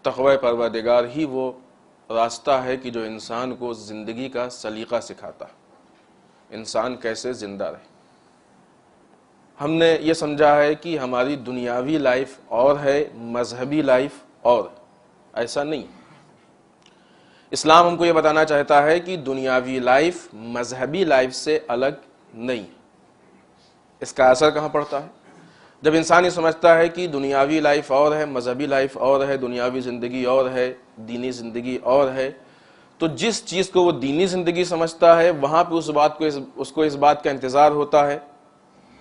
تقوی پروردگار ہی وہ راستہ ہے کہ جو انسان کو زندگی کا سلیقہ سکھاتا ہے، انسان کیسے زندہ رہے۔ ہم نے یہ سمجھا ہے کہ ہماری دنیاوی لائف اور ہے، مذہبی لائف اور ہے۔ ایسا نہیں۔ اسلام ہم کو یہ بتانا چاہتا ہے کہ دنیاوی لائف مذہبی لائف سے الگ نہیں۔ اس کا اثر کہاں پڑتا ہے؟ جب انسان یہ سمجھتا ہے کہ دنیاوی لائف اور ہے، مذہبی لائف اور ہے، دنیاوی زندگی اور ہے، دینی زندگی اور ہے، تو جس چیز کو وہ دینی زندگی سمجھتا ہے وہاں پہ اس کو اس بات کا انتظار ہوتا ہے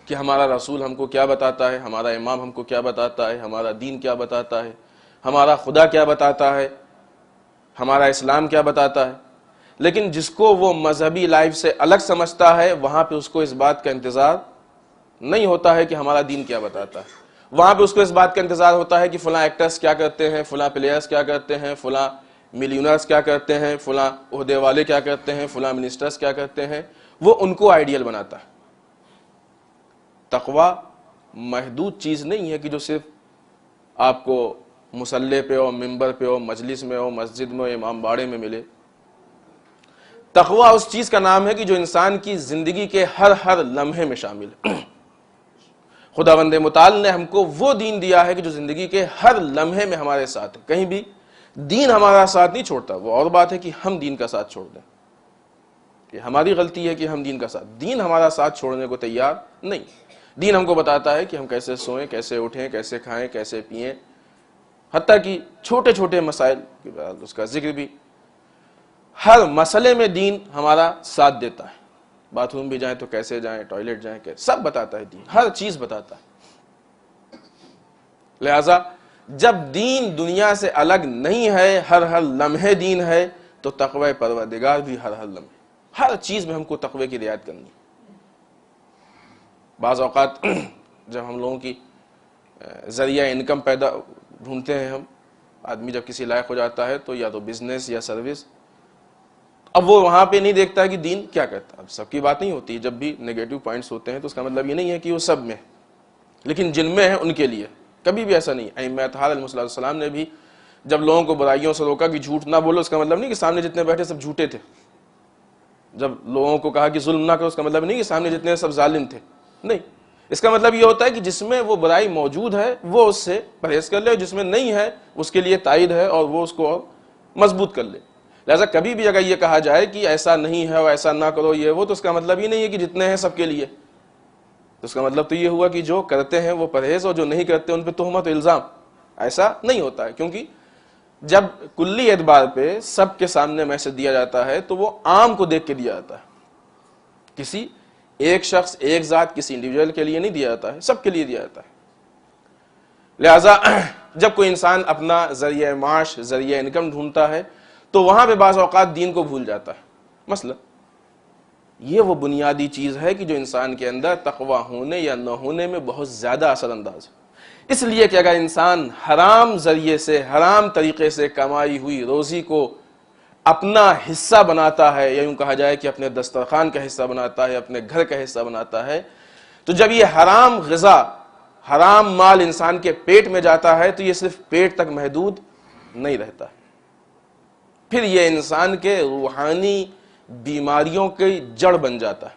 کہ ہمارا رسول ہم کو کیا بتاتا ہے، ہمارا امام ہم کو کیا بتاتا ہے، ہمارا دین کیا بتاتا ہے، ہمارا خدا کیا بتاتا ہے، ہمارا اسلام کیا بتاتا ہے۔ لیکن جس کو وہ مذہبی لائف سے الگ سمجھتا ہے وہاں پہ اس کو اس بات کا انتظار نہیں ہوتا ہے کہ ہمارا دین کیا بتاتا ہے۔ وہاں پہ اس کو اس بات کا انتظار ہوتا ہے کہ فلاں ایکٹرز کیا کرتے ہیں، فلاں پلیئرز کیا کرتے ہیں، فلاں ملینئرز کیا کرتے ہیں، فلاں عہدے والے کیا کرتے ہیں، فلاں منسٹرز کیا کرتے ہیں، وہ ان کو آئیڈیل بناتا ہے۔ تقوی محدود چیز نہیں ہے کہ جو صرف آپ کو مصلی پہ ہو، ممبر پہ ہو، مجلس میں ہو، مسجد میں ہو، امام باڑے میں ملے۔ تقوی اس چیز کا نام ہے کہ جو انسان کی زندگی کے ہر لمحے میں شامل ہے۔ خداوند متعال نے ہم کو وہ دین دیا ہے کہ جو زندگی کے ہر لمحے میں ہمارے ساتھ ہے۔ کہیں بھی دین ہمارا ساتھ نہیں چھوڑتا۔ وہ اور بات ہے کہ ہم دین کا ساتھ چھوڑ دیں، یہ ہماری غلطی ہے کہ ہم دین کا ساتھ، دین ہمارا ساتھ چھوڑنے کو تیار نہیں۔ دین ہم کو بتاتا ہے کہ ہم کیسے سوئیں، کیسے اٹھیں، کیسے کھائیں، کیسے پئیں، حتیٰ کہ چھوٹے چھوٹے مسائل اس کا ذکر بھی، ہر مسئلے میں دین ہمارا ساتھ دیتا ہے۔ باتھ روم بھی جائیں تو کیسے جائیں، ٹوائلٹ جائیں کیسے، سب بتاتا ہے دین، ہر چیز بتاتا ہے۔ لہذا جب دین دنیا سے الگ نہیں ہے، ہر لمحے دین ہے، تو تقوی پروردگار بھی ہر لمحے، ہر چیز میں ہم کو تقوی کی رعایت کرنی ہے۔ بعض اوقات جب ہم لوگوں کی ذریعہ انکم پیدا ڈھونڈتے ہیں، ہم آدمی جب کسی لائق ہو جاتا ہے تو یا تو بزنس یا سروس، اب وہ وہاں پہ نہیں دیکھتا ہے کہ دین کیا کہتا ہے۔ اب سب کی بات نہیں ہوتی، جب بھی نیگیٹو پوائنٹس ہوتے ہیں تو اس کا مطلب یہ نہیں ہے کہ وہ سب میں، لیکن جن میں ہیں ان کے لیے کبھی بھی ایسا نہیں۔ ائمہ اطہار علیہ السلام نے بھی جب لوگوں کو برائیوں سے روکا کہ جھوٹ نہ بولو، اس کا مطلب نہیں کہ سامنے جتنے بیٹھے سب جھوٹے تھے۔ جب لوگوں کو کہا کہ ظلم نہ کرو، اس کا مطلب نہیں کہ سامنے جتنے سب ظالم تھے، نہیں۔ اس کا مطلب یہ ہوتا ہے کہ جس میں وہ برائی موجود ہے وہ اس سے پرہیز کر لے، اور جس میں نہیں ہے اس کے لیے تائید ہے اور وہ اس کو اور مضبوط کر لے۔ لہذا کبھی بھی اگر یہ کہا جائے کہ ایسا نہیں ہے اور ایسا نہ کرو یہ وہ، تو اس کا مطلب یہ نہیں ہے کہ جتنے ہیں سب کے لیے، تو اس کا مطلب تو یہ ہوا کہ جو کرتے ہیں وہ پرہیز، اور جو نہیں کرتے ان پہ تہمت و الزام۔ ایسا نہیں ہوتا ہے، کیونکہ جب کلی اعتبار پہ سب کے سامنے میسج دیا جاتا ہے تو وہ عام کو دیکھ کے دیا جاتا ہے، کسی ایک شخص، ایک ذات، کسی انڈیویجول کے لیے نہیں دیا جاتا ہے، سب کے لیے دیا جاتا ہے۔ لہذا جب کوئی انسان اپنا ذریعہ معاش، ذریعہ انکم ڈھونڈتا ہے تو وہاں پہ بعض اوقات دین کو بھول جاتا ہے۔ مثلا یہ وہ بنیادی چیز ہے کہ جو انسان کے اندر تقوی ہونے یا نہ ہونے میں بہت زیادہ اثر انداز ہے۔ اس لیے کہ اگر انسان حرام ذریعے سے، حرام طریقے سے کمائی ہوئی روزی کو اپنا حصہ بناتا ہے، یا یوں کہا جائے کہ اپنے دسترخوان کا حصہ بناتا ہے، اپنے گھر کا حصہ بناتا ہے، تو جب یہ حرام غذا، حرام مال انسان کے پیٹ میں جاتا ہے تو یہ صرف پیٹ تک محدود نہیں رہتا، پھر یہ انسان کے روحانی بیماریوں کی جڑ بن جاتا ہے،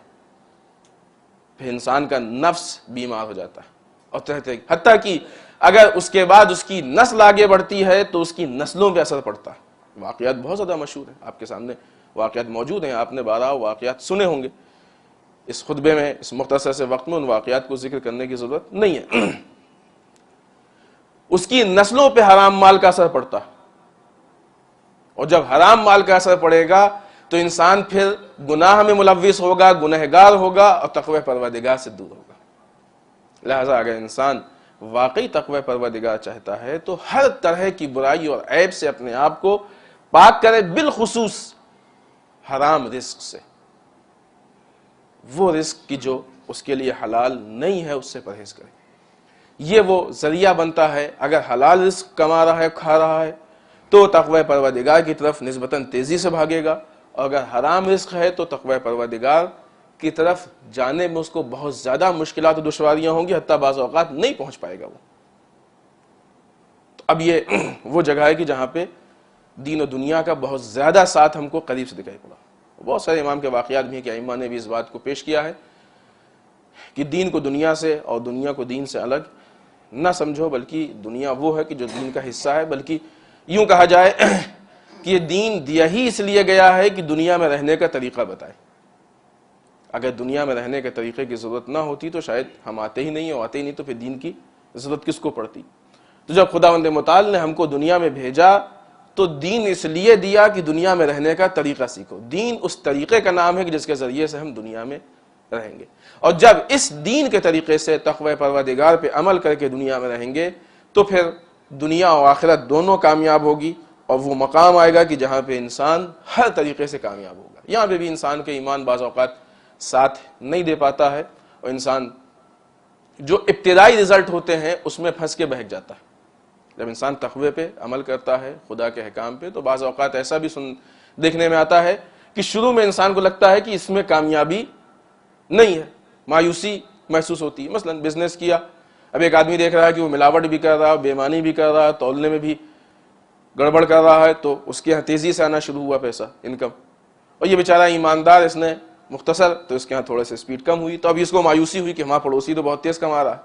پھر انسان کا نفس بیمار ہو جاتا ہے، اور حتیٰ کہ اگر اس کے بعد اس کی نسل آگے بڑھتی ہے تو اس کی نسلوں پہ اثر پڑتا ہے۔ واقعات بہت زیادہ مشہور ہیں، آپ کے سامنے واقعات موجود ہیں، آپ نے 12 واقعات سنے ہوں گے۔ اس خطبے میں، اس مختصر سے وقت میں ان واقعات کو ذکر کرنے کی ضرورت نہیں ہے۔ اس کی نسلوں پہ حرام مال کا اثر پڑتا ہے، اور جب حرام مال کا اثر پڑے گا تو انسان پھر گناہ میں ملوث ہوگا، گنہگار ہوگا، اور تقوی پروردگار سے دور ہوگا۔ لہذا اگر انسان واقعی تقوی پروردگار چاہتا ہے تو ہر طرح کی برائی اور عیب سے اپنے آپ کو پاک کرے، بالخصوص حرام رزق سے۔ وہ رزق کی جو اس کے لیے حلال نہیں ہے اس سے پرہیز کرے۔ یہ وہ ذریعہ بنتا ہے، اگر حلال رزق کما رہا ہے، کھا رہا ہے، تو تقوی پروردگار کی طرف نسبتاً تیزی سے بھاگے گا، اور اگر حرام رزق ہے تو تقوی پروردگار کی طرف جانے میں اس کو بہت زیادہ مشکلات و دشواریاں ہوں گی، حتیٰ بعض اوقات نہیں پہنچ پائے گا وہ۔ تو اب یہ وہ جگہ ہے کہ جہاں پہ دین و دنیا کا بہت زیادہ ساتھ ہم کو قریب سے دکھائی پڑا. بہت سارے امام کے واقعات بھی ہیں کہ ائمہ نے بھی اس بات کو پیش کیا ہے کہ دین کو دنیا سے اور دنیا کو دین سے الگ نہ سمجھو، بلکہ دنیا وہ ہے کہ جو دین کا حصہ ہے. بلکہ یوں کہا جائے کہ یہ دین دیا ہی اس لیے گیا ہے کہ دنیا میں رہنے کا طریقہ بتائے. اگر دنیا میں رہنے کے طریقے کی ضرورت نہ ہوتی تو شاید ہم آتے ہی نہیں، اور آتے ہی نہیں تو پھر دین کی ضرورت کس کو پڑتی. تو جب خداوند متعال نے ہم کو دنیا میں بھیجا تو دین اس لیے دیا کہ دنیا میں رہنے کا طریقہ سیکھو. دین اس طریقے کا نام ہے کہ جس کے ذریعے سے ہم دنیا میں رہیں گے. اور جب اس دین کے طریقے سے تقوی پروردگار پہ عمل کر کے دنیا میں رہیں گے تو پھر دنیا اور آخرت دونوں کامیاب ہوگی، اور وہ مقام آئے گا کہ جہاں پہ انسان ہر طریقے سے کامیاب ہوگا. یہاں پہ بھی انسان کے ایمان بعض اوقات ساتھ نہیں دے پاتا ہے، اور انسان جو ابتدائی رزلٹ ہوتے ہیں اس میں پھنس کے بہک جاتا ہے. جب انسان تقوی پہ عمل کرتا ہے، خدا کے احکام پہ، تو بعض اوقات ایسا بھی دیکھنے میں آتا ہے کہ شروع میں انسان کو لگتا ہے کہ اس میں کامیابی نہیں ہے، مایوسی محسوس ہوتی ہے. مثلا بزنس کیا، اب ایک آدمی دیکھ رہا ہے کہ وہ ملاوٹ بھی کر رہا ہے، بے ایمانی بھی کر رہا ہے، تولنے میں بھی گڑبڑ کر رہا ہے، تو اس کے یہاں تیزی سے آنا شروع ہوا پیسہ، انکم. اور یہ بیچارہ ایماندار، اس نے مختصر، تو اس کے یہاں تھوڑے سے سپیڈ کم ہوئی. تو ابھی اس کو مایوسی ہوئی کہ ہمارا پڑوسی تو بہت تیز کما رہا ہے،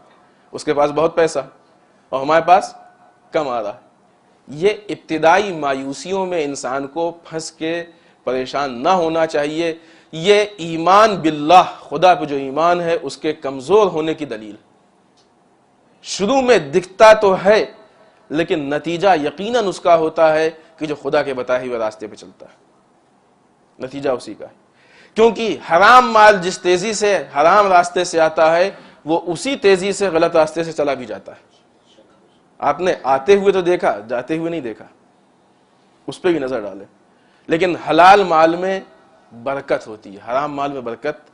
اس کے پاس بہت پیسہ، اور ہمارے پاس کم آ رہا ہے. یہ ابتدائی مایوسیوں میں انسان کو پھنس کے پریشان نہ ہونا چاہیے. یہ ایمان باللہ، خدا پہ جو ایمان ہے اس کے کمزور ہونے کی دلیل. شروع میں دکھتا تو ہے لیکن نتیجہ یقیناً اس کا ہوتا ہے کہ جو خدا کے بتائے ہوئے راستے پہ چلتا ہے، نتیجہ اسی کا ہے. کیونکہ حرام مال جس تیزی سے حرام راستے سے آتا ہے وہ اسی تیزی سے غلط راستے سے چلا بھی جاتا ہے. آپ نے آتے ہوئے تو دیکھا، جاتے ہوئے نہیں دیکھا، اس پہ بھی نظر ڈالیں. لیکن حلال مال میں برکت ہوتی ہے، حرام مال میں برکت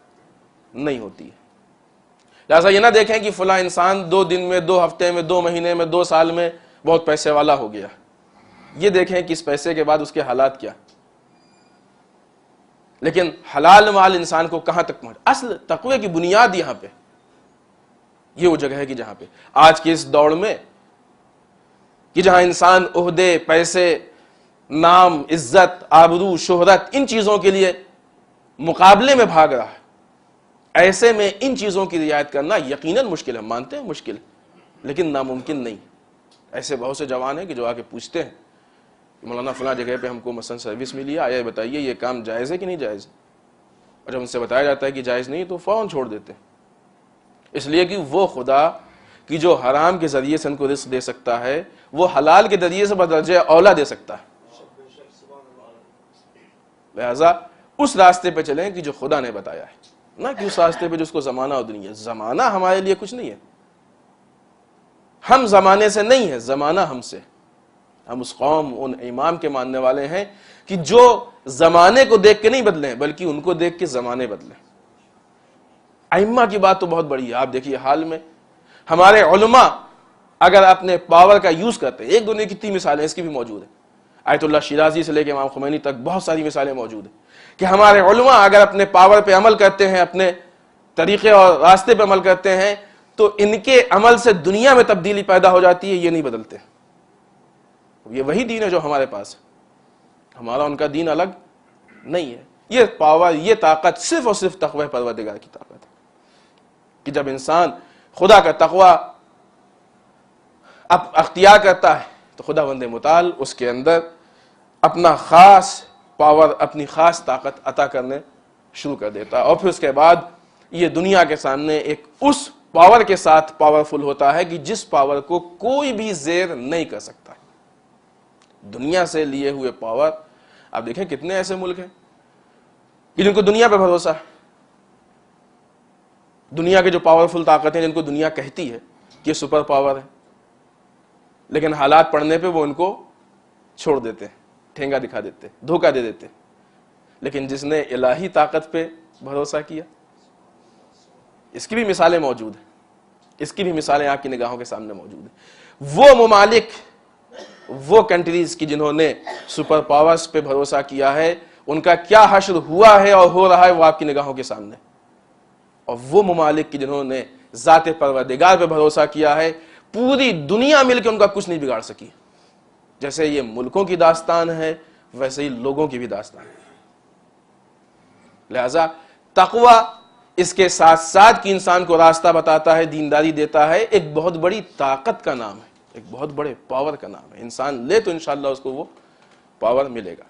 نہیں ہوتی ہے. لہٰذا یہ نہ دیکھیں کہ فلاں انسان 2 دن میں، 2 ہفتے میں، 2 مہینے میں، 2 سال میں بہت پیسے والا ہو گیا. یہ دیکھیں کہ اس پیسے کے بعد اس کے حالات کیا. لیکن حلال مال انسان کو کہاں تک پہنچ، اصل تقوی کی بنیاد یہاں پہ، یہ وہ جگہ ہے کہ جہاں پہ آج کی اس دوڑ میں کہ جہاں انسان عہدے، پیسے، نام، عزت، آبرو، شہرت، ان چیزوں کے لیے مقابلے میں بھاگ رہا ہے، ایسے میں ان چیزوں کی رعایت کرنا یقیناً مشکل ہے. مانتے ہیں مشکل ہے لیکن ناممکن نہیں. ایسے بہت سے جوان ہیں کہ جو آ کے پوچھتے ہیں کہ مولانا فلاں جگہ پہ ہم کو مثلا سروس ملی ہے، آیا بتائیے یہ کام جائز ہے کہ نہیں جائز. اور جب ان سے بتایا جاتا ہے کہ جائز نہیں تو فوراً چھوڑ دیتے ہیں. اس لیے کہ وہ خدا کہ جو حرام کے ذریعے سے ان کو رزق دے سکتا ہے وہ حلال کے ذریعے سے بدرجہ اولا دے سکتا ہے. لہذا اس راستے پہ چلیں کہ جو خدا نے بتایا ہے، نہ کہ اس راستے پہ جس کو زمانہ اور دنیا. زمانہ ہمارے لیے کچھ نہیں ہے، ہم زمانے سے نہیں ہے، زمانہ ہم سے. ہم اس قوم، ان امام کے ماننے والے ہیں کہ جو زمانے کو دیکھ کے نہیں بدلیں بلکہ ان کو دیکھ کے زمانے بدلیں. ائمہ کی بات تو بہت بڑی ہے. آپ دیکھیے حال میں ہمارے علماء اگر اپنے پاور کا یوز کرتے ہیں، ایک دو نہیں کتنی مثالیں اس کی بھی موجود ہیں. آیت اللہ شیرازی سے لے کے امام خمینی تک بہت ساری مثالیں موجود ہیں کہ ہمارے علماء اگر اپنے پاور پہ عمل کرتے ہیں، اپنے طریقے اور راستے پہ عمل کرتے ہیں تو ان کے عمل سے دنیا میں تبدیلی پیدا ہو جاتی ہے. یہ نہیں بدلتے. یہ وہی دین ہے جو ہمارے پاس ہے، ہمارا ان کا دین الگ نہیں ہے. یہ پاور، یہ طاقت صرف اور صرف تقوی پروردگار کی طاقت ہے کہ جب انسان خدا کا تقوی اب اختیار کرتا ہے تو خداوند متعال اس کے اندر اپنا خاص پاور، اپنی خاص طاقت عطا کرنے شروع کر دیتا ہے. اور پھر اس کے بعد یہ دنیا کے سامنے ایک اس پاور کے ساتھ پاورفل ہوتا ہے کہ جس پاور کو کوئی بھی زیر نہیں کر سکتا. دنیا سے لیے ہوئے پاور، آپ دیکھیں کتنے ایسے ملک ہیں کہ جن کو دنیا پہ بھروسہ ہے، دنیا کے جو پاورفل طاقتیں جن کو دنیا کہتی ہے کہ یہ سپر پاور ہے، لیکن حالات پڑنے پہ وہ ان کو چھوڑ دیتے ہیں، ٹھینگا دکھا دیتے ہیں، دھوکہ دے دیتے ہیں. لیکن جس نے الہی طاقت پہ بھروسہ کیا، اس کی بھی مثالیں موجود ہیں، اس کی بھی مثالیں آپ کی نگاہوں کے سامنے موجود ہیں. وہ ممالک، وہ کنٹریز کی جنہوں نے سپر پاورز پہ بھروسہ کیا ہے، ان کا کیا حشر ہوا ہے اور ہو رہا ہے وہ آپ کی نگاہوں کے سامنے. اور وہ ممالک کی جنہوں نے ذات پروردگار پہ بھروسہ کیا ہے، پوری دنیا مل کے ان کا کچھ نہیں بگاڑ سکی. جیسے یہ ملکوں کی داستان ہے ویسے ہی لوگوں کی بھی داستان ہے. لہذا تقوی اس کے ساتھ ساتھ کہ انسان کو راستہ بتاتا ہے, دینداری دیتا ہے, ایک بہت بڑی طاقت کا نام ہے, ایک بہت بڑے پاور کا نام ہے. انسان لے تو انشاءاللہ اس کو وہ پاور ملے گا.